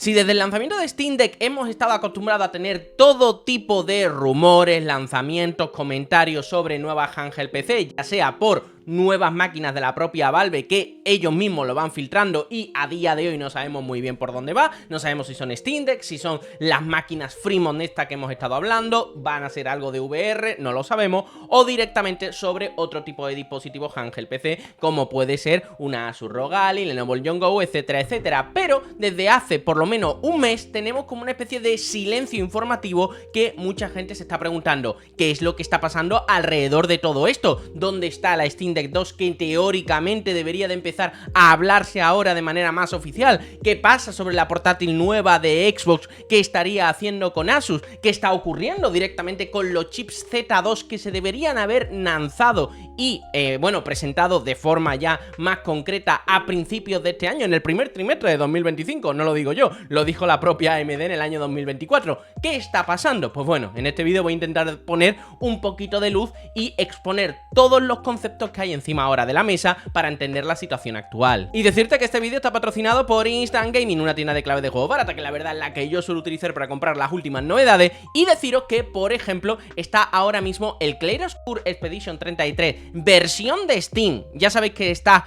Si desde el lanzamiento de Steam Deck hemos estado acostumbrados a tener todo tipo de rumores, lanzamientos, comentarios sobre nuevas handheld PC, ya sea por nuevas máquinas de la propia Valve que ellos mismos lo van filtrando y a día de hoy no sabemos muy bien por dónde va, no sabemos si son Steam Deck, si son las máquinas Fremont estas que hemos estado hablando, van a ser algo de VR, no lo sabemos, o directamente sobre otro tipo de dispositivos handheld PC como puede ser una Asus ROG Ally, Lenovo Legion Go, etcétera, etcétera. Pero desde hace por lo menos un mes tenemos como una especie de silencio informativo que mucha gente se está preguntando ¿qué es lo que está pasando alrededor de todo esto? ¿Dónde está la Steam Deck 2 que teóricamente debería de empezar a hablarse ahora de manera más oficial? ¿Qué pasa sobre la portátil nueva de Xbox? ¿Qué estaría haciendo con Asus? ¿Qué está ocurriendo directamente con los chips Z2 que se deberían haber lanzado y, bueno, presentado de forma ya más concreta a principios de este año, en el primer trimestre de 2025? No lo digo yo, lo dijo la propia AMD en el año 2024. ¿Qué está pasando? Pues bueno, en este vídeo voy a intentar poner un poquito de luz y exponer todos los conceptos que hay encima ahora de la mesa para entender la situación actual. Y decirte que este vídeo está patrocinado por Instant Gaming, una tienda de claves de juegos barata que la verdad es la que yo suelo utilizar para comprar las últimas novedades, y deciros que, por ejemplo, está ahora mismo el Claroscure Expedition 33 versión de Steam. Ya sabéis que está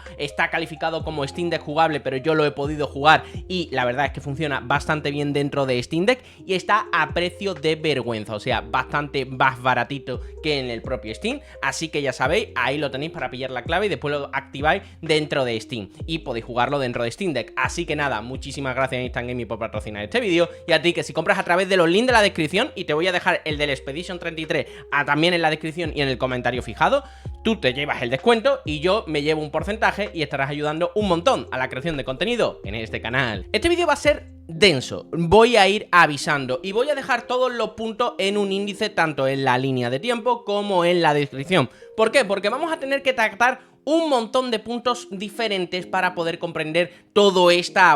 calificado como Steam Deck jugable, pero yo lo he podido jugar y la verdad es que funciona bastante bien dentro de Steam Deck y está a precio de vergüenza, o sea, bastante más baratito que en el propio Steam, así que ya sabéis, ahí lo tenéis para pillar la clave y después lo activáis dentro de Steam y podéis jugarlo dentro de Steam Deck. Así que nada, muchísimas gracias a Instant Gaming por patrocinar este vídeo, y a ti que si compras a través de los links de la descripción, y te voy a dejar el del Expedition 33 también en la descripción y en el comentario fijado, tú te llevas el descuento y yo me llevo un porcentaje y estarás ayudando un montón a la creación de contenido en este canal. Este vídeo va a ser denso, voy a ir avisando y voy a dejar todos los puntos en un índice tanto en la línea de tiempo como en la descripción. ¿Por qué? Porque vamos a tener que tratar un montón de puntos diferentes para poder comprender toda esta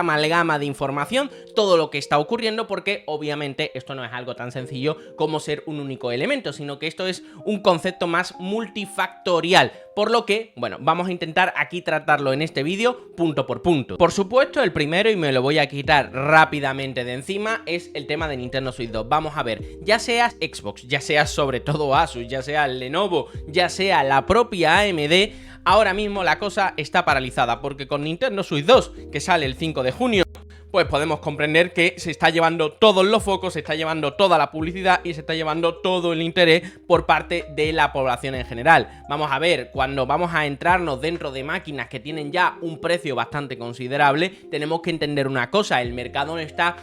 amalgama de información, todo lo que está ocurriendo, porque obviamente esto no es algo tan sencillo como ser un único elemento, sino que esto es un concepto más multifactorial, por lo que, bueno, vamos a intentar aquí tratarlo en este vídeo punto por punto. Por supuesto, el primero, y me lo voy a quitar rápidamente de encima, es el tema de Nintendo Switch 2. Vamos a ver, ya sea Xbox, ya sea sobre todo Asus, ya sea Lenovo, ya sea la propia AMD, ahora mismo la cosa está paralizada, porque con Nintendo Switch 2, que sale el 5 de junio, pues podemos comprender que se está llevando todos los focos, se está llevando toda la publicidad y se está llevando todo el interés por parte de la población en general. Vamos a ver, cuando vamos a entrarnos dentro de máquinas que tienen ya un precio bastante considerable, tenemos que entender una cosa: el mercado no está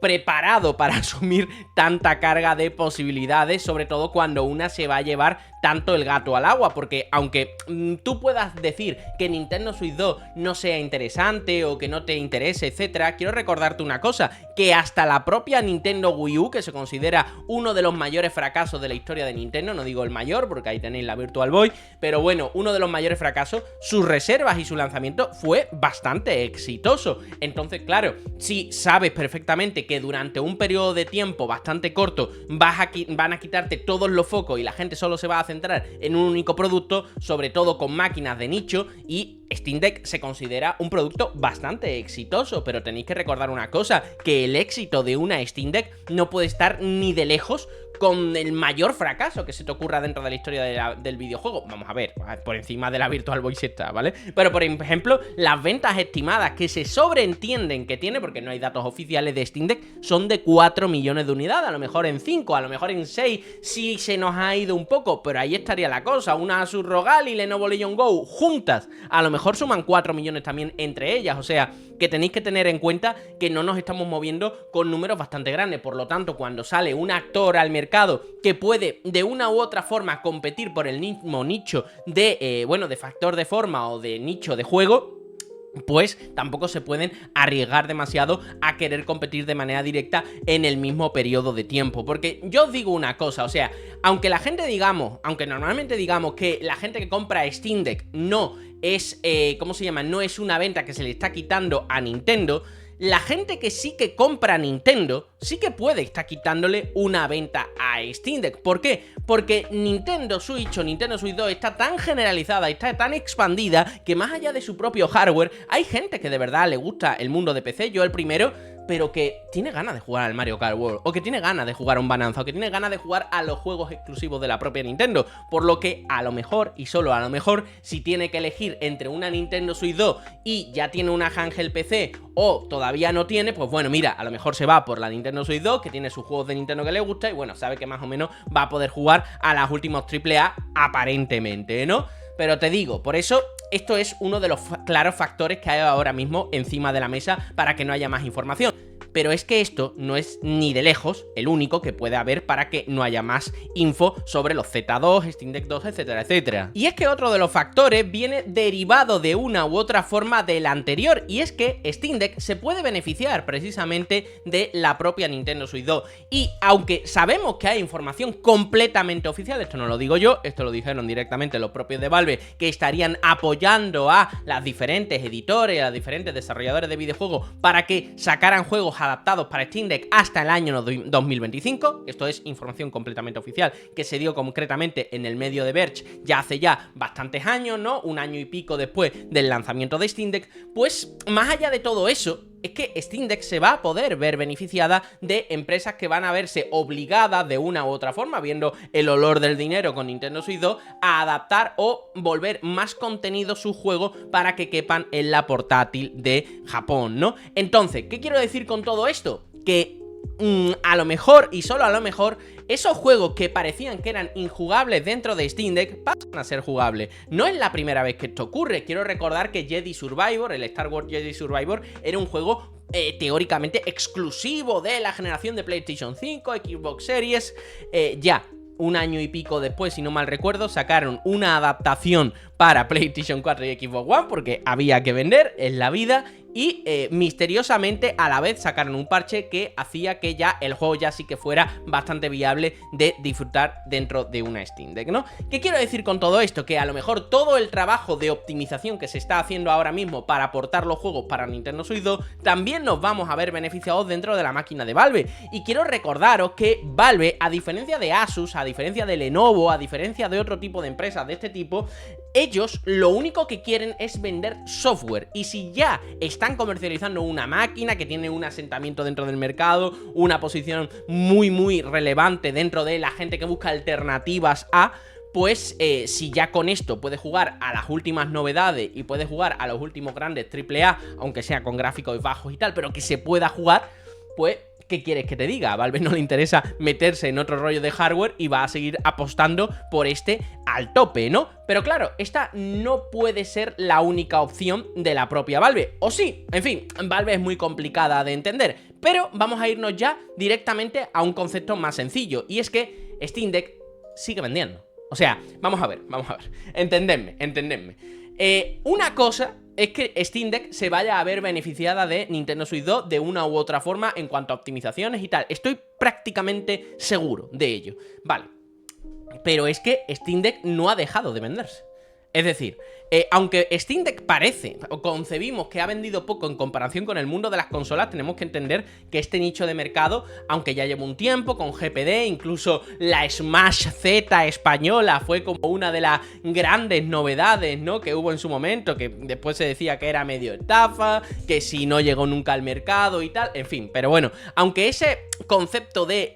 preparado para asumir tanta carga de posibilidades, sobre todo cuando una se va a llevar tanto el gato al agua, porque aunque tú puedas decir que Nintendo Switch 2 no sea interesante o que no te interese, etcétera, quiero recordarte una cosa, que hasta la propia Nintendo Wii U, que se considera uno de los mayores fracasos de la historia de Nintendo, no digo el mayor porque ahí tenéis la Virtual Boy, pero bueno, uno de los mayores fracasos, sus reservas y su lanzamiento fue bastante exitoso. Entonces, claro, si sabes perfectamente que durante un periodo de tiempo bastante corto van a quitarte todos los focos y la gente solo se va a centrar en un único producto, sobre todo con máquinas de nicho, y Steam Deck se considera un producto bastante exitoso, pero tenéis que recordar una cosa, que el éxito de una Steam Deck no puede estar ni de lejos con el mayor fracaso que se te ocurra dentro de la historia del videojuego. Vamos a ver, por encima de la Virtual Boy está, ¿vale? Pero por ejemplo, las ventas estimadas que se sobreentienden que tiene, porque no hay datos oficiales de Steam Deck, son de 4 millones de unidades, a lo mejor en 5, a lo mejor en 6, si se nos ha ido un poco, pero ahí estaría la cosa. Una Asus ROG Ally y Lenovo Legion Go juntas, a lo mejor suman 4 millones también entre ellas, o sea, que tenéis que tener en cuenta que no nos estamos moviendo con números bastante grandes. Por lo tanto, cuando sale un actor al mercado que puede de una u otra forma competir por el mismo nicho de, de factor de forma o de nicho de juego, pues tampoco se pueden arriesgar demasiado a querer competir de manera directa en el mismo periodo de tiempo. Porque yo os digo una cosa, o sea, aunque normalmente digamos que la gente que compra Steam Deck no es, no es una venta que se le está quitando a Nintendo, la gente que sí que compra Nintendo, sí que puede estar quitándole una venta a Steam Deck. ¿Por qué? Porque Nintendo Switch o Nintendo Switch 2 está tan generalizada, está tan expandida, que más allá de su propio hardware, hay gente que de verdad le gusta el mundo de PC, yo el primero, pero que tiene ganas de jugar al Mario Kart World, o que tiene ganas de jugar a un Bonanza, o que tiene ganas de jugar a los juegos exclusivos de la propia Nintendo. Por lo que a lo mejor, y solo a lo mejor, si tiene que elegir entre una Nintendo Switch 2 y ya tiene una handheld PC, o todavía no tiene, pues bueno, mira, a lo mejor se va por la Nintendo Switch 2, que tiene sus juegos de Nintendo que le gusta, y bueno, sabe que más o menos va a poder jugar a las últimos AAA aparentemente, ¿no? Pero te digo, por eso esto es uno de los claros factores que hay ahora mismo encima de la mesa para que no haya más información. Pero es que esto no es ni de lejos el único que puede haber para que no haya más info sobre los Z2, Steam Deck 2, etcétera, etcétera. Y es que otro de los factores viene derivado de una u otra forma del anterior, y es que Steam Deck se puede beneficiar precisamente de la propia Nintendo Switch 2. Y aunque sabemos que hay información completamente oficial, esto no lo digo yo, esto lo dijeron directamente los propios de Valve, que estarían apoyando a las diferentes editores, a los diferentes desarrolladores de videojuegos para que sacaran juegos adaptados para Steam Deck hasta el año 2025. Esto es información completamente oficial que se dio concretamente en el medio de Verge ya hace bastantes años, ¿no? Un año y pico después del lanzamiento de Steam Deck. Pues más allá de todo eso, es que Steam Deck se va a poder ver beneficiada de empresas que van a verse obligadas de una u otra forma, viendo el olor del dinero con Nintendo Switch 2, a adaptar o volver más contenido sus juegos para que quepan en la portátil de Japón, ¿no? Entonces, ¿qué quiero decir con todo esto? Que a lo mejor, y solo a lo mejor, esos juegos que parecían que eran injugables dentro de Steam Deck pasan a ser jugables. No es la primera vez que esto ocurre. Quiero recordar que Jedi Survivor, el Star Wars Jedi Survivor, era un juego teóricamente exclusivo de la generación de PlayStation 5, Xbox Series. Ya un año y pico después, si no mal recuerdo, sacaron una adaptación para PlayStation 4 y Xbox One porque había que vender, es la vida. Y misteriosamente a la vez sacaron un parche que hacía que ya el juego ya sí que fuera bastante viable de disfrutar dentro de una Steam Deck, ¿no? ¿Qué quiero decir con todo esto? Que a lo mejor todo el trabajo de optimización que se está haciendo ahora mismo para portar los juegos para Nintendo Switch 2 también nos vamos a ver beneficiados dentro de la máquina de Valve. Y quiero recordaros que Valve, a diferencia de Asus, a diferencia de Lenovo, a diferencia de otro tipo de empresas de este tipo, ellos lo único que quieren es vender software. Y si ya están comercializando una máquina que tiene un asentamiento dentro del mercado, una posición muy relevante dentro de la gente que busca alternativas a, pues si ya con esto puedes jugar a las últimas novedades y puedes jugar a los últimos grandes AAA, aunque sea con gráficos bajos y tal, pero que se pueda jugar, pues ¿qué quieres que te diga? A Valve no le interesa meterse en otro rollo de hardware y va a seguir apostando por este al tope, ¿no? Pero claro, esta no puede ser la única opción de la propia Valve. ¿O sí? En fin, Valve es muy complicada de entender. Pero vamos a irnos ya directamente a un concepto más sencillo. Y es que Steam Deck sigue vendiendo. O sea, vamos a ver. Entendedme. Una cosa es que Steam Deck se vaya a ver beneficiada de Nintendo Switch 2 de una u otra forma en cuanto a optimizaciones y tal. Estoy prácticamente seguro de ello. Vale. Pero es que Steam Deck no ha dejado de venderse. Es decir, aunque Steam Deck parece, o concebimos que ha vendido poco en comparación con el mundo de las consolas, tenemos que entender que este nicho de mercado, aunque ya lleva un tiempo con GPD, incluso la Smash Z española fue como una de las grandes novedades, ¿no?, que hubo en su momento, que después se decía que era medio estafa, que si no llegó nunca al mercado y tal, en fin. Pero bueno, aunque ese concepto de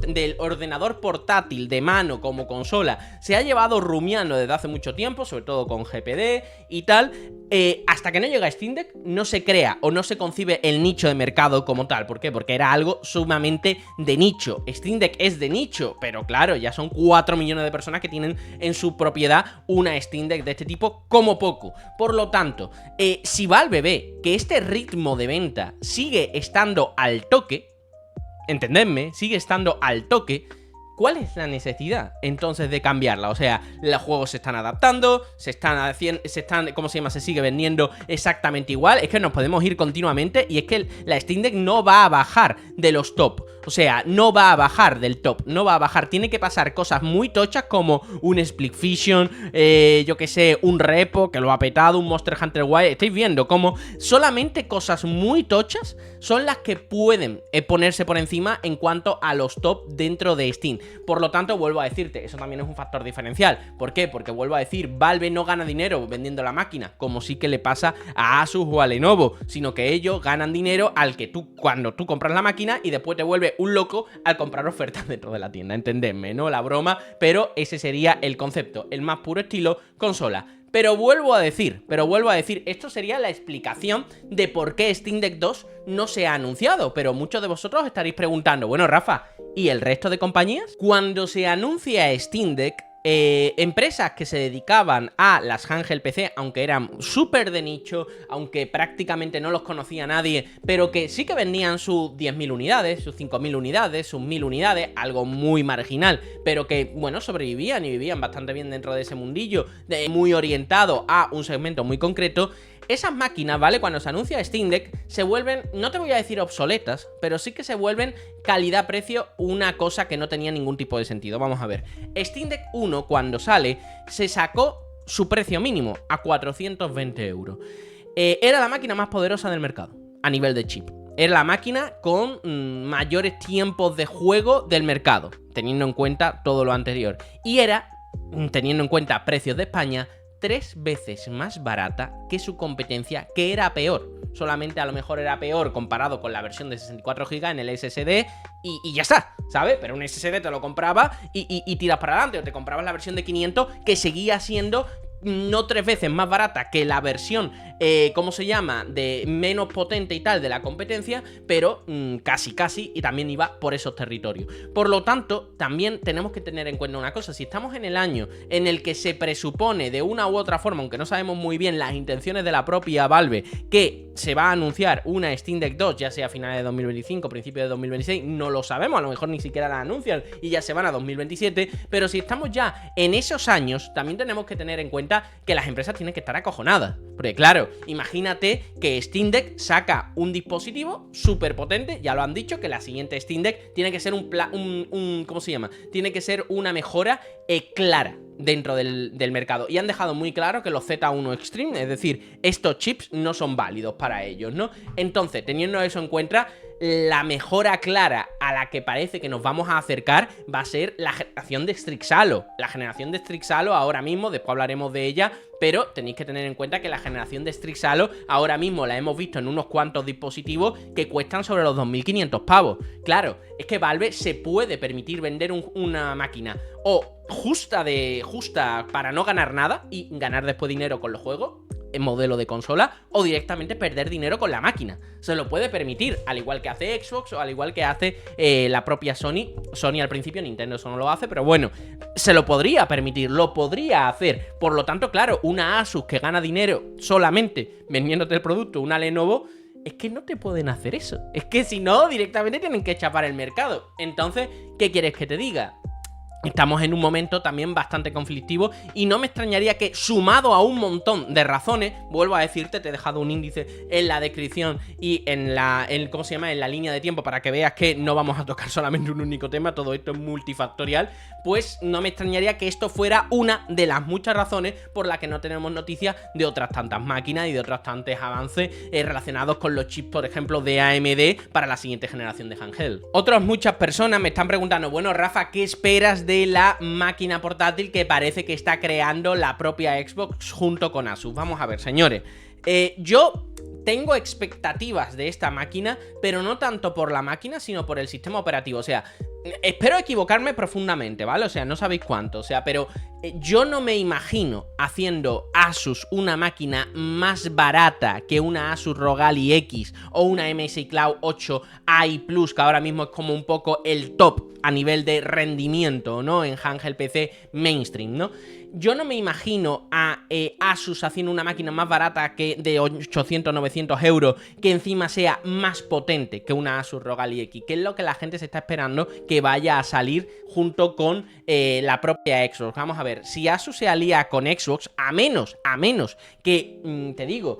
del ordenador portátil de mano como consola se ha llevado rumiando desde hace mucho tiempo, sobre todo con GPD y tal, hasta que no llega Steam Deck no se crea o no se concibe el nicho de mercado como tal. ¿Por qué? Porque era algo sumamente de nicho. Steam Deck es de nicho, pero claro, ya son 4 millones de personas que tienen en su propiedad una Steam Deck de este tipo como poco. Por lo tanto, si Valve ve que este ritmo de venta sigue estando al toque, entendedme, sigue estando al toque, ¿cuál es la necesidad entonces de cambiarla? O sea, los juegos se están adaptando, se están, ¿cómo se llama? Se sigue vendiendo exactamente igual. Es que nos podemos ir continuamente y es que la Steam Deck no va a bajar de los top. O sea, no va a bajar del top, no va a bajar. Tiene que pasar cosas muy tochas como un Split Fiction, yo que sé, un repo que lo ha petado, un Monster Hunter Wilds. Estáis viendo como solamente cosas muy tochas son las que pueden ponerse por encima en cuanto a los top dentro de Steam. Por lo tanto, vuelvo a decirte, eso también es un factor diferencial. ¿Por qué? Porque vuelvo a decir, Valve no gana dinero vendiendo la máquina, como sí que le pasa a Asus o a Lenovo, sino que ellos ganan dinero al que cuando tú compras la máquina y después te vuelves un loco al comprar ofertas dentro de la tienda. Entendedme, ¿no? La broma, pero ese sería el concepto, el más puro estilo consola. Pero vuelvo a decir, esto sería la explicación de por qué Steam Deck 2 no se ha anunciado. Pero muchos de vosotros estaréis preguntando, bueno, Rafa, ¿y el resto de compañías? Cuando se anuncia Steam Deck, empresas que se dedicaban a las handheld PC, aunque eran súper de nicho, aunque prácticamente no los conocía nadie, pero que sí que vendían sus 10.000 unidades, sus 5.000 unidades, sus 1.000 unidades, algo muy marginal, pero que, bueno, sobrevivían y vivían bastante bien dentro de ese mundillo, muy orientado a un segmento muy concreto. Esas máquinas, ¿vale? Cuando se anuncia Steam Deck, se vuelven, no te voy a decir obsoletas, pero sí que se vuelven calidad-precio una cosa que no tenía ningún tipo de sentido. Vamos a ver. Steam Deck 1, cuando sale, se sacó su precio mínimo a 420 euros. Era la máquina más poderosa del mercado, a nivel de chip. Era la máquina con mayores tiempos de juego del mercado, teniendo en cuenta todo lo anterior. Y era, teniendo en cuenta precios de España, 3 veces más barata que su competencia, que era peor. Solamente a lo mejor era peor comparado con la versión de 64 GB en el SSD y ya está, ¿sabes? Pero un SSD te lo compraba y tiras para adelante, o te comprabas la versión de 500 que seguía siendo no 3 veces más barata que la versión, ¿cómo se llama?, de menos potente y tal de la competencia, pero casi, y también iba por esos territorios. Por lo tanto, también tenemos que tener en cuenta una cosa: si estamos en el año en el que se presupone de una u otra forma, aunque no sabemos muy bien las intenciones de la propia Valve, que se va a anunciar una Steam Deck 2, ya sea a finales de 2025, principios de 2026, no lo sabemos, a lo mejor ni siquiera la anuncian y ya se van a 2027, pero si estamos ya en esos años, también tenemos que tener en cuenta que las empresas tienen que estar acojonadas. Porque claro, imagínate que Steam Deck saca un dispositivo súper potente, ya lo han dicho, que la siguiente Steam Deck tiene que ser ¿cómo se llama? Tiene que ser una mejora clara dentro del mercado. Y han dejado muy claro que los Z1 Extreme, es decir, estos chips no son válidos para ellos, ¿no? Entonces, teniendo eso en cuenta, la mejora clara a la que parece que nos vamos a acercar va a ser la generación de Strixhalo. La generación de Strixhalo ahora mismo, después hablaremos de ella, pero tenéis que tener en cuenta que la generación de Strixhalo ahora mismo la hemos visto en unos cuantos dispositivos que cuestan sobre los 2.500 pavos. Claro, es que Valve se puede permitir vender una máquina o justa para no ganar nada y ganar después dinero con los juegos en modelo de consola, o directamente perder dinero con la máquina. Se lo puede permitir, al igual que hace Xbox o al igual que hace la propia Sony. Sony al principio, Nintendo eso no lo hace, pero bueno, se lo podría permitir, lo podría hacer. Por lo tanto, claro, una Asus que gana dinero solamente vendiéndote el producto, una Lenovo, es que no te pueden hacer eso. Es que si no, directamente tienen que chapar el mercado. Entonces, ¿qué quieres que te diga? Estamos en un momento también bastante conflictivo y no me extrañaría que, sumado a un montón de razones, vuelvo a decirte, te he dejado un índice en la descripción y en la línea de tiempo para que veas que no vamos a tocar solamente un único tema, todo esto es multifactorial, pues no me extrañaría que esto fuera una de las muchas razones por las que no tenemos noticias de otras tantas máquinas y de otros tantos avances relacionados con los chips, por ejemplo, de AMD para la siguiente generación de handheld. Otras muchas personas me están preguntando, bueno, Rafa, ¿qué esperas de la máquina portátil que parece que está creando la propia Xbox junto con Asus? Vamos a ver, señores, yo tengo expectativas de esta máquina, pero no tanto por la máquina, sino por el sistema operativo. O sea, espero equivocarme profundamente, ¿vale? O sea, no sabéis cuánto, o sea, pero yo no me imagino haciendo Asus una máquina más barata que una Asus ROG Ally X o una MSI Cloud 8 AI Plus, que ahora mismo es como un poco el top a nivel de rendimiento, ¿no? En handheld PC mainstream, ¿no? yo no me imagino a Asus haciendo una máquina más barata que de 800-900 euros, que encima sea más potente que una Asus ROG Ally X, que es lo que la gente se está esperando que vaya a salir junto con la propia Xbox. Vamos a ver, si Asus se alía con Xbox, a menos que, te digo,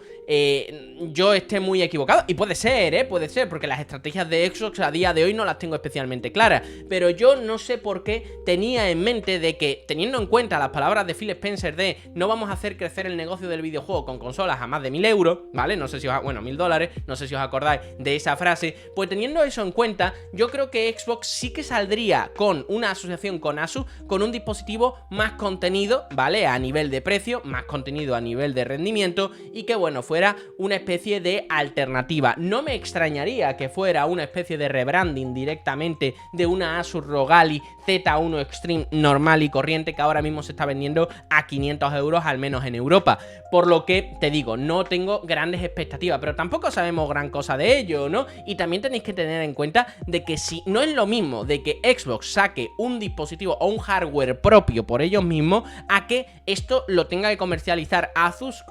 yo esté muy equivocado, y puede ser, porque las estrategias de Xbox a día de hoy no las tengo especialmente claras, pero yo no sé por qué tenía en mente de que, teniendo en cuenta las palabras de Phil Spencer de no vamos a hacer crecer el negocio del videojuego con consolas a más de 1000 euros, ¿vale? No sé si os, bueno, 1000 dólares, no sé si os acordáis de esa frase. Pues teniendo eso en cuenta, yo creo que Xbox sí que saldría con una asociación con Asus, con un dispositivo más contenido, ¿vale? A nivel de precio, más contenido a nivel de rendimiento, y que, bueno, fuera una especie de alternativa. No me extrañaría que fuera una especie de rebranding directamente de una Asus ROG Ally Z1 Extreme normal y corriente, que ahora mismo se está vendiendo a 500 euros, al menos en Europa. Por lo que, te digo, no tengo grandes expectativas, pero tampoco sabemos gran cosa de ello, ¿no? Y también tenéis que tener en cuenta de que si no es lo mismo de que Xbox saque un dispositivo o un hardware propio por ellos mismos, a que esto lo tenga que comercializar Asus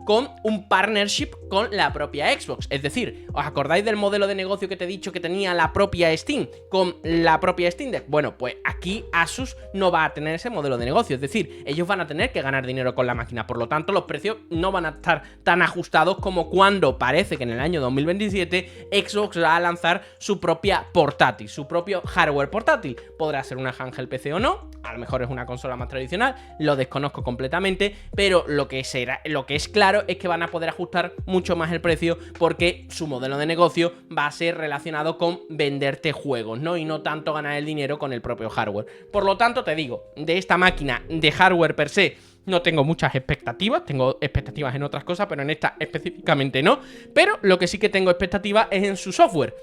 con un partnership con la propia Xbox. Es decir, ¿os acordáis del modelo de negocio que te he dicho que tenía la propia Steam con la propia Steam Deck? Bueno, pues aquí Asus no va a tener ese modelo de negocio, es decir, ellos van a tener que ganar dinero con la máquina, por lo tanto los precios no van a estar tan ajustados como cuando parece que en el año 2027 Xbox va a lanzar su propia portátil, su propio hardware portátil. Podrá ser una handheld PC o no, a lo mejor es una consola más tradicional, lo desconozco completamente, pero lo que es claro es que van a poder ajustar mucho más el precio, porque su modelo de negocio va a ser relacionado con venderte juegos, ¿no? Y no tanto ganar el dinero con el propio hardware. Por lo tanto, te digo, de esta máquina de hardware per se no tengo muchas expectativas, tengo expectativas en otras cosas, pero en esta específicamente no. Pero lo que sí que tengo expectativas es en su software.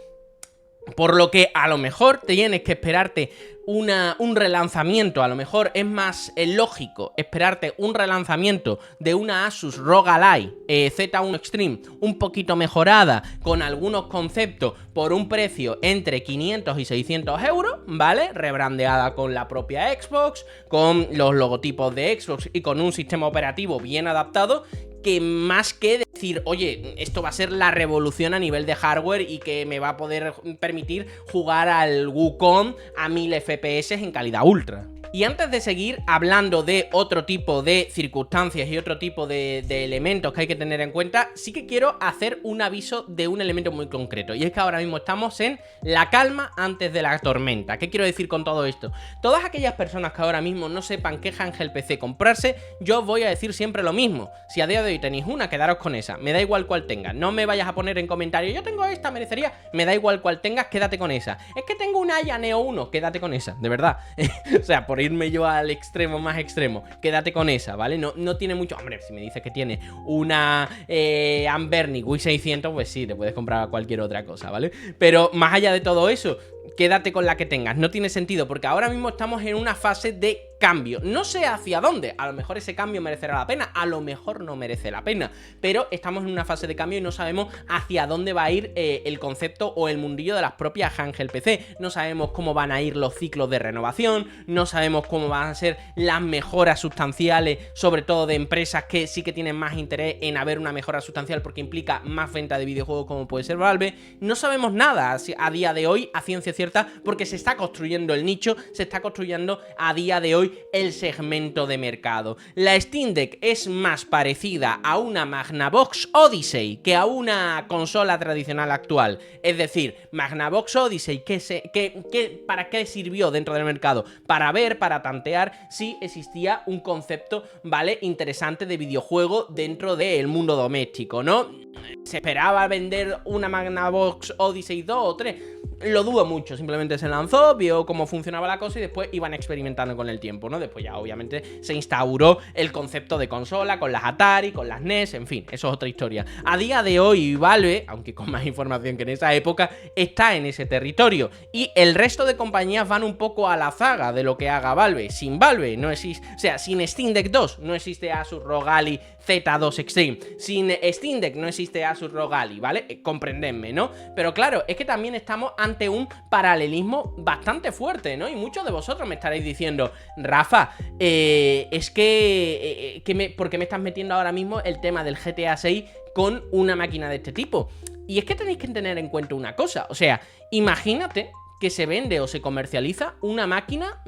Por lo que a lo mejor tienes que esperarte un relanzamiento, a lo mejor es más lógico esperarte un relanzamiento de una Asus ROG Ally Z1 Extreme un poquito mejorada, con algunos conceptos, por un precio entre 500 y 600 euros, ¿vale? Rebrandeada con la propia Xbox, con los logotipos de Xbox y con un sistema operativo bien adaptado, que más que decir, oye, esto va a ser la revolución a nivel de hardware y que me va a poder permitir jugar al Wukong a 1000 FPS en calidad ultra. Y antes de seguir hablando de otro tipo de circunstancias y otro tipo de elementos que hay que tener en cuenta, sí que quiero hacer un aviso de un elemento muy concreto, y es que ahora mismo estamos en la calma antes de la tormenta. ¿Qué quiero decir con todo esto? Todas aquellas personas que ahora mismo no sepan qué handheld PC comprarse, yo os voy a decir siempre lo mismo. Si a día de hoy tenéis una, quedaros con esa, me da igual cuál tengas. No me vayas a poner en comentarios, yo tengo esta, merecería, me da igual cuál tengas, quédate con esa. Es que tengo una Aya Neo 1, quédate con esa, de verdad. O sea, por irme yo al extremo más extremo, quédate con esa, ¿vale? No tiene mucho. Hombre, si me dices que tiene una Anbernic i600, pues sí, te puedes comprar cualquier otra cosa, ¿vale? Pero más allá de todo eso, quédate con la que tengas. No tiene sentido, porque ahora mismo estamos en una fase de cambio. No sé hacia dónde. A lo mejor ese cambio merecerá la pena, a lo mejor no merece la pena, pero estamos en una fase de cambio y no sabemos hacia dónde va a ir el concepto o el mundillo de las propias handheld PC. No sabemos cómo van a ir los ciclos de renovación, no sabemos cómo van a ser las mejoras sustanciales, sobre todo de empresas que sí que tienen más interés en haber una mejora sustancial porque implica más venta de videojuegos, como puede ser Valve. No sabemos nada a día de hoy a ciencia cierta, porque se está construyendo el nicho, se está construyendo a día de hoy el segmento de mercado. La Steam Deck es más parecida a una Magnavox Odyssey que a una consola tradicional actual. Es decir, Magnavox Odyssey, ¿para qué sirvió dentro del mercado? Para ver, para tantear si existía un concepto, ¿vale?, interesante de videojuego dentro del mundo doméstico, ¿no? ¿Se esperaba vender una Magnavox Odyssey 2 o 3? Lo dudo mucho, simplemente se lanzó, vio cómo funcionaba la cosa y después iban experimentando con el tiempo, ¿no? Después ya obviamente se instauró el concepto de consola con las Atari, con las NES, en fin, eso es otra historia. A día de hoy Valve, aunque con más información que en esa época, está en ese territorio, y el resto de compañías van un poco a la zaga de lo que haga Valve. Sin Valve no existe, o sea, sin Steam Deck 2 no existe Asus ROG Ally Z2 Extreme. Sin Steam Deck no existe Asus Asus ROG Ally, ¿vale? Comprendedme, ¿no? Pero claro, es que también estamos ante un paralelismo bastante fuerte, ¿no? Y muchos de vosotros me estaréis diciendo, Rafa, es que, ¿por qué me estás metiendo ahora mismo el tema del GTA 6 con una máquina de este tipo? Y es que tenéis que tener en cuenta una cosa, o sea, imagínate que se vende o se comercializa una máquina,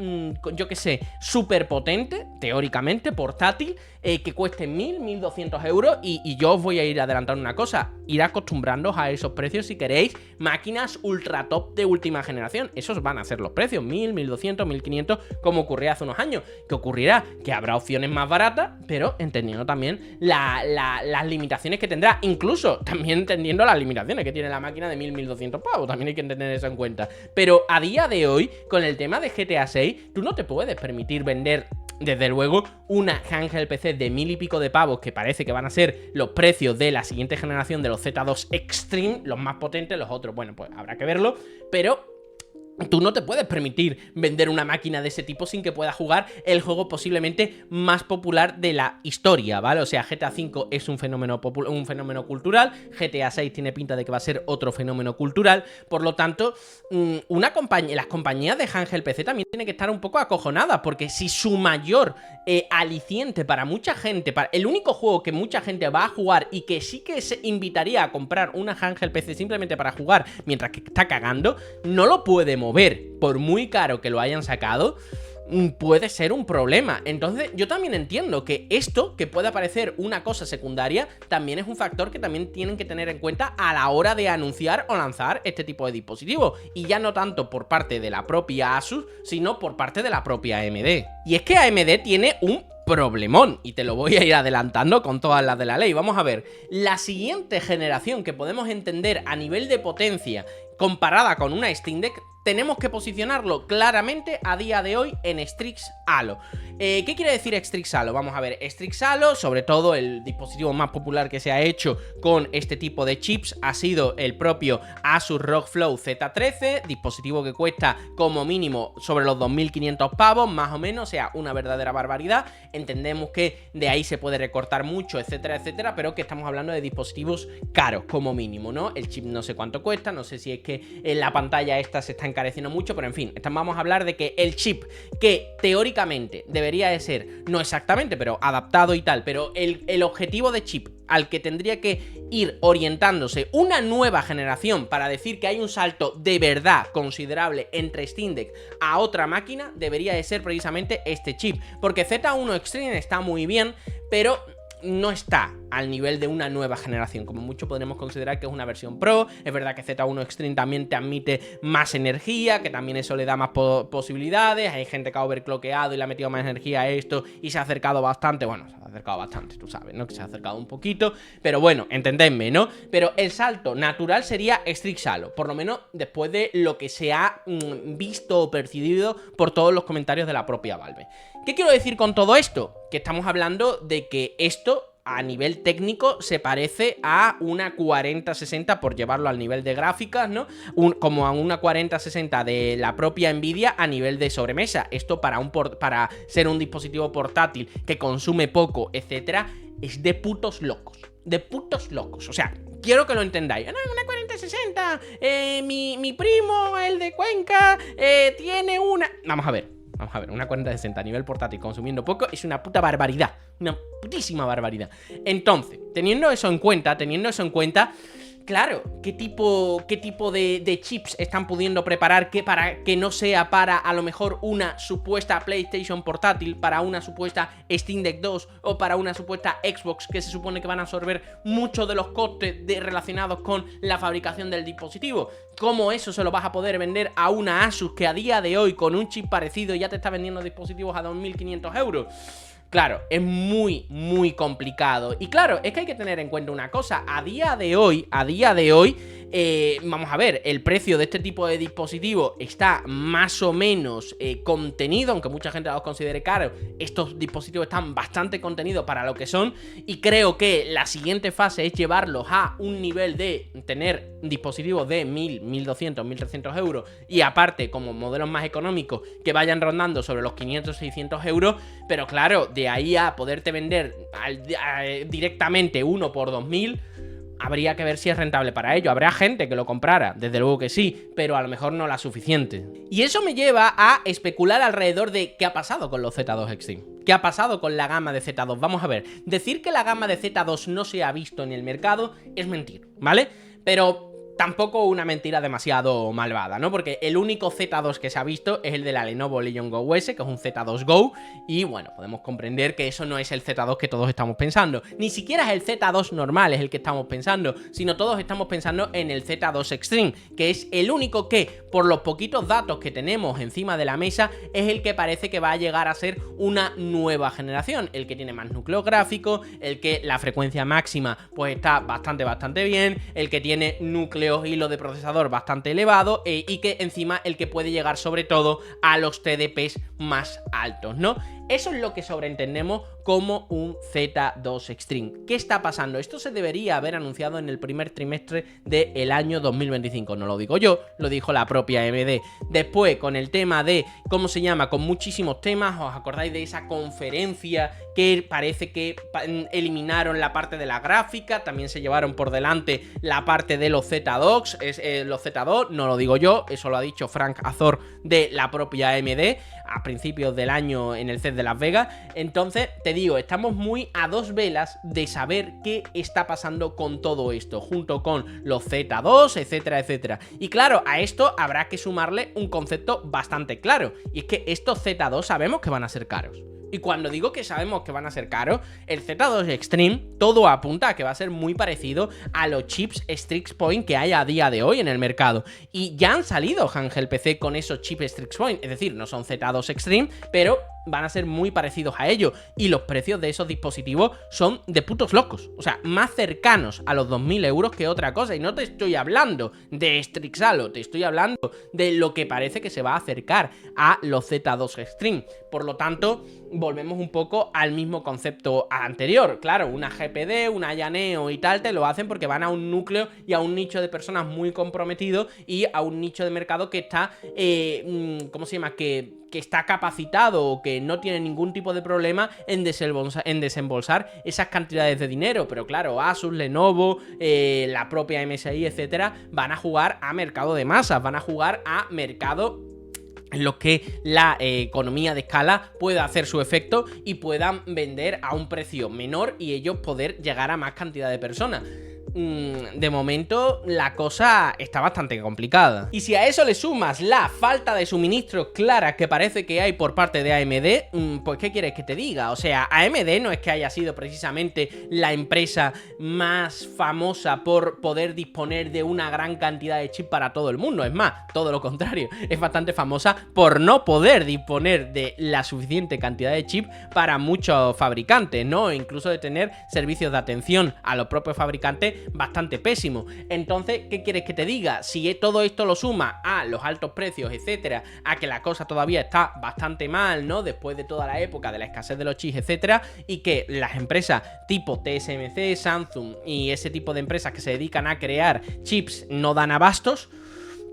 yo que sé, súper potente, teóricamente, portátil, que cueste 1.200 euros y yo os voy a ir adelantando una cosa, ir acostumbrándoos a esos precios si queréis máquinas ultra top de última generación. Esos van a ser los precios, 1.000, 1.200, 1.500, como ocurría hace unos años. ¿Qué ocurrirá? Que habrá opciones más baratas, pero entendiendo también las limitaciones que tendrá, incluso también entendiendo las limitaciones que tiene la máquina de 1.000, 1.200 pavos, también hay que tener eso en cuenta. Pero a día de hoy, con el tema de GTA 6, tú no te puedes permitir vender, desde luego, una handheld PC de 1.000 y pico de pavos, que parece que van a ser los precios de la siguiente generación de los Z2 Extreme, los más potentes, los otros, bueno, pues habrá que verlo, pero tú no te puedes permitir vender una máquina de ese tipo sin que pueda jugar el juego posiblemente más popular de la historia, ¿vale? O sea, GTA V es un fenómeno cultural, GTA 6 tiene pinta de que va a ser otro fenómeno cultural, por lo tanto, las compañías de handheld PC también tienen que estar un poco acojonadas, porque si su mayor aliciente para mucha gente, el único juego que mucha gente va a jugar y que sí que se invitaría a comprar una handheld PC simplemente para jugar mientras que está cagando, no lo puede mover, por muy caro que lo hayan sacado, puede ser un problema. Entonces yo también entiendo que esto, que puede parecer una cosa secundaria, también es un factor que también tienen que tener en cuenta a la hora de anunciar o lanzar este tipo de dispositivos, y ya no tanto por parte de la propia Asus, sino por parte de la propia AMD. Y es que AMD tiene un problemón, y te lo voy a ir adelantando con todas las de la ley. Vamos a ver, la siguiente generación que podemos entender a nivel de potencia comparada con una Steam Deck, tenemos que posicionarlo claramente a día de hoy en Strix Halo. ¿Qué quiere decir Strix Halo? Vamos a ver, Strix Halo, sobre todo el dispositivo más popular que se ha hecho con este tipo de chips ha sido el propio Asus ROG Flow Z13, dispositivo que cuesta como mínimo sobre los 2.500 pavos, más o menos, o sea, una verdadera barbaridad. Entendemos que de ahí se puede recortar mucho, etcétera, etcétera, pero que estamos hablando de dispositivos caros como mínimo, ¿no? El chip no sé cuánto cuesta, no sé si es que en la pantalla esta se está encareciendo mucho, pero en fin, vamos a hablar de que el chip que teóricamente debería de ser, no exactamente, pero adaptado y tal, pero el objetivo de chip al que tendría que ir orientándose una nueva generación para decir que hay un salto de verdad considerable entre Steam Deck a otra máquina, debería de ser precisamente este chip, porque Z1 Extreme está muy bien, pero no está al nivel de una nueva generación. Como mucho podremos considerar que es una versión Pro. Es verdad que Z1 Extreme también te admite más energía, que también eso le da más posibilidades. Hay gente que ha overclockeado y le ha metido más energía a esto y se ha acercado bastante. Bueno, se ha acercado bastante, tú sabes, ¿no? Que se ha acercado un poquito, pero bueno, entendedme, ¿no? Pero el salto natural sería Strix Halo, por lo menos después de lo que se ha visto o percibido por todos los comentarios de la propia Valve. ¿Qué quiero decir con todo esto? Que estamos hablando de que esto a nivel técnico se parece a una 4060, por llevarlo al nivel de gráficas, ¿no? Como a una 4060 de la propia Nvidia a nivel de sobremesa. Esto para ser un dispositivo portátil que consume poco, etcétera, es de putos locos. De putos locos. O sea, quiero que lo entendáis. No, una 4060, mi primo, el de Cuenca, tiene una... Vamos a ver, una 4060 a nivel portátil consumiendo poco es una puta barbaridad. Una putísima barbaridad. Entonces, teniendo eso en cuenta, claro, ¿qué tipo de chips están pudiendo preparar para que no sea para a lo mejor una supuesta PlayStation portátil, para una supuesta Steam Deck 2 o para una supuesta Xbox, que se supone que van a absorber muchos de los costes relacionados con la fabricación del dispositivo? ¿Cómo eso se lo vas a poder vender a una Asus que a día de hoy con un chip parecido ya te está vendiendo dispositivos a 2.500 euros? Claro, es muy, muy complicado. Y claro, es que hay que tener en cuenta una cosa. A día de hoy, vamos a ver, el precio de este tipo de dispositivo está más o menos contenido, aunque mucha gente los considere caros. Estos dispositivos están bastante contenidos para lo que son, y creo que la siguiente fase es llevarlos a un nivel de tener dispositivos de 1.000, 1.200, 1.300 euros, y aparte como modelos más económicos que vayan rondando sobre los 500, 600 euros. Pero claro, de ahí a poderte vender directamente uno por 2.000... habría que ver si es rentable para ello. Habrá gente que lo comprara, desde luego que sí, pero a lo mejor no la suficiente. Y eso me lleva a especular alrededor de qué ha pasado con los Z2 Extreme. ¿Qué ha pasado con la gama de Z2? Vamos a ver, decir que la gama de Z2 no se ha visto en el mercado es mentir, ¿vale? Pero tampoco una mentira demasiado malvada, ¿no? Porque el único Z2 que se ha visto es el de la Lenovo Legion Go S, que es un Z2 Go, y bueno, podemos comprender que eso no es el Z2 que todos estamos pensando. Ni siquiera es el Z2 normal es el que estamos pensando, sino todos estamos pensando en el Z2 Extreme, que es el único que, por los poquitos datos que tenemos encima de la mesa, es el que parece que va a llegar a ser una nueva generación, el que tiene más núcleo gráfico, el que la frecuencia máxima pues está bastante bien, el que tiene núcleo hilo de procesador bastante elevado y que encima el que puede llegar sobre todo a los TDPs más altos, ¿no? Eso es lo que sobreentendemos como un Z2 Extreme. ¿Qué está pasando? Esto se debería haber anunciado en el primer trimestre del año 2025. No lo digo yo, lo dijo la propia AMD. Después, con el tema de, ¿cómo se llama? Con muchísimos temas, ¿os acordáis de esa conferencia que parece que eliminaron la parte de la gráfica? También se llevaron por delante la parte de los Z2, los Z2, no lo digo yo, eso lo ha dicho Frank Azor de la propia AMD a principios del año en el CES de Las Vegas. Entonces, te digo, estamos muy a dos velas de saber qué está pasando con todo esto, junto con los Z2, etcétera, etcétera. Y claro, a esto habrá que sumarle un concepto bastante claro, y es que estos Z2 sabemos que van a ser caros. Y cuando digo que sabemos que van a ser caros, el Z2 Extreme todo apunta a que va a ser muy parecido a los chips Strix Point que hay a día de hoy en el mercado. Y ya han salido handheld PC con esos chips Strix Point, es decir, no son Z2 Extreme, pero van a ser muy parecidos a ellos. Y los precios de esos dispositivos son de putos locos. O sea, más cercanos a los 2.000 euros que otra cosa. Y no te estoy hablando de Strixalo, te estoy hablando de lo que parece que se va a acercar a los Z2 Extreme. Por lo tanto, volvemos un poco al mismo concepto anterior. Claro, una GPD, una Llaneo y tal te lo hacen porque van a un núcleo y a un nicho de personas muy comprometido y a un nicho de mercado que está, ¿cómo se llama? Que está capacitado o que no tiene ningún tipo de problema en desembolsar esas cantidades de dinero. Pero claro, Asus, Lenovo, la propia MSI, etcétera, van a jugar a mercado de masas, van a jugar a mercado en los que la economía de escala pueda hacer su efecto y puedan vender a un precio menor y ellos poder llegar a más cantidad de personas. De momento la cosa está bastante complicada. Y si a eso le sumas la falta de suministros claras que parece que hay por parte de AMD, pues ¿qué quieres que te diga? O sea, AMD no es que haya sido precisamente la empresa más famosa por poder disponer de una gran cantidad de chips para todo el mundo. Es más, todo lo contrario, es bastante famosa por no poder disponer de la suficiente cantidad de chips para muchos fabricantes, ¿no? Incluso de tener servicios de atención a los propios fabricantes bastante pésimo. Entonces, ¿qué quieres que te diga? Si todo esto lo suma a los altos precios, etcétera, a que la cosa todavía está bastante mal, ¿no? Después de toda la época de la escasez de los chips, etcétera, y que las empresas tipo TSMC, Samsung y ese tipo de empresas que se dedican a crear chips no dan abastos,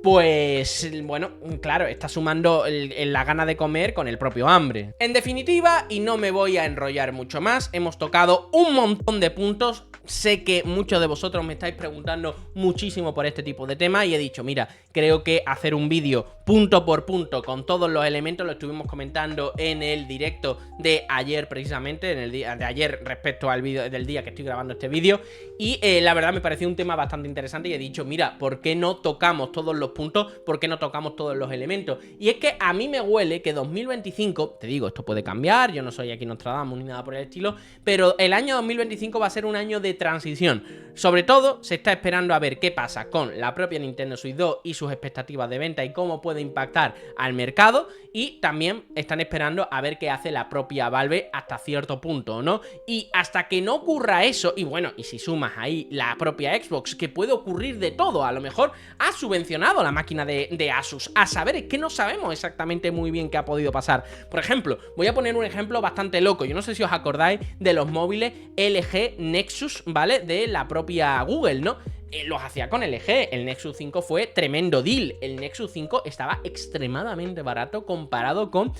pues bueno, claro, está sumando la gana de comer con el propio hambre. En definitiva, y no me voy a enrollar mucho más, hemos tocado un montón de puntos. Sé que muchos de vosotros me estáis preguntando muchísimo por este tipo de temas y he dicho, mira, creo que hacer un vídeo punto por punto con todos los elementos, lo estuvimos comentando en el directo de ayer precisamente, en el día de ayer respecto al vídeo del día que estoy grabando este vídeo, y la verdad me pareció un tema bastante interesante y he dicho, mira, ¿por qué no tocamos todos los puntos? ¿Por qué no tocamos todos los elementos? Y es que a mí me huele que 2025, te digo, esto puede cambiar, yo no soy aquí Nostradamus ni nada por el estilo, pero el año 2025 va a ser un año de transición. Sobre todo, se está esperando a ver qué pasa con la propia Nintendo Switch 2 y sus expectativas de venta y cómo puede impactar al mercado, y también están esperando a ver qué hace la propia Valve hasta cierto punto, ¿no? Y hasta que no ocurra eso, y bueno, y si sumas ahí la propia Xbox, que puede ocurrir de todo, a lo mejor ha subvencionado la máquina de Asus, a saber, es que no sabemos exactamente muy bien qué ha podido pasar. Por ejemplo, voy a poner un ejemplo bastante loco, yo no sé si os acordáis de los móviles LG Nexus, ¿vale? De la propia Google, ¿no? los hacía con LG. El Nexus 5 fue tremendo deal. El Nexus 5 estaba extremadamente barato comparado con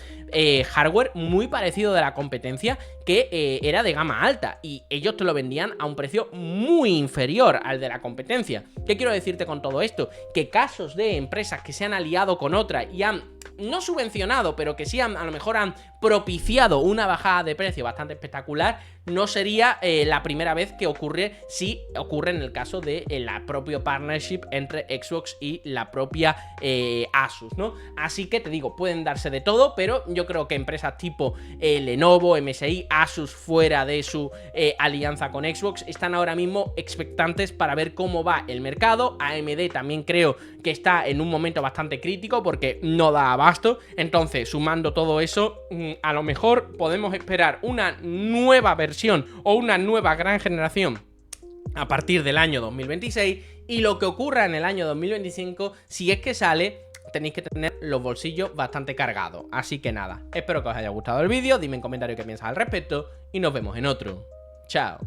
hardware muy parecido de la competencia que era de gama alta, y ellos te lo vendían a un precio muy inferior al de la competencia. ¿Qué quiero decirte con todo esto? Que casos de empresas que se han aliado con otra y han no subvencionado, pero que sí a lo mejor han propiciado una bajada de precio bastante espectacular, no sería la primera vez que ocurre, si ocurre en el caso de la propia partnership entre Xbox y la propia Asus, ¿no? Así que te digo, pueden darse de todo, pero yo creo que empresas tipo Lenovo, MSI, Asus, fuera de su alianza con Xbox, están ahora mismo expectantes para ver cómo va el mercado. AMD también creo que está en un momento bastante crítico porque no da abasto. Entonces, sumando todo eso, a lo mejor podemos esperar una nueva versión o una nueva gran generación a partir del año 2026, y lo que ocurra en el año 2025, si es que sale, tenéis que tener los bolsillos bastante cargados. Así que nada, espero que os haya gustado el vídeo, dime en comentarios qué piensas al respecto y nos vemos en otro. Chao.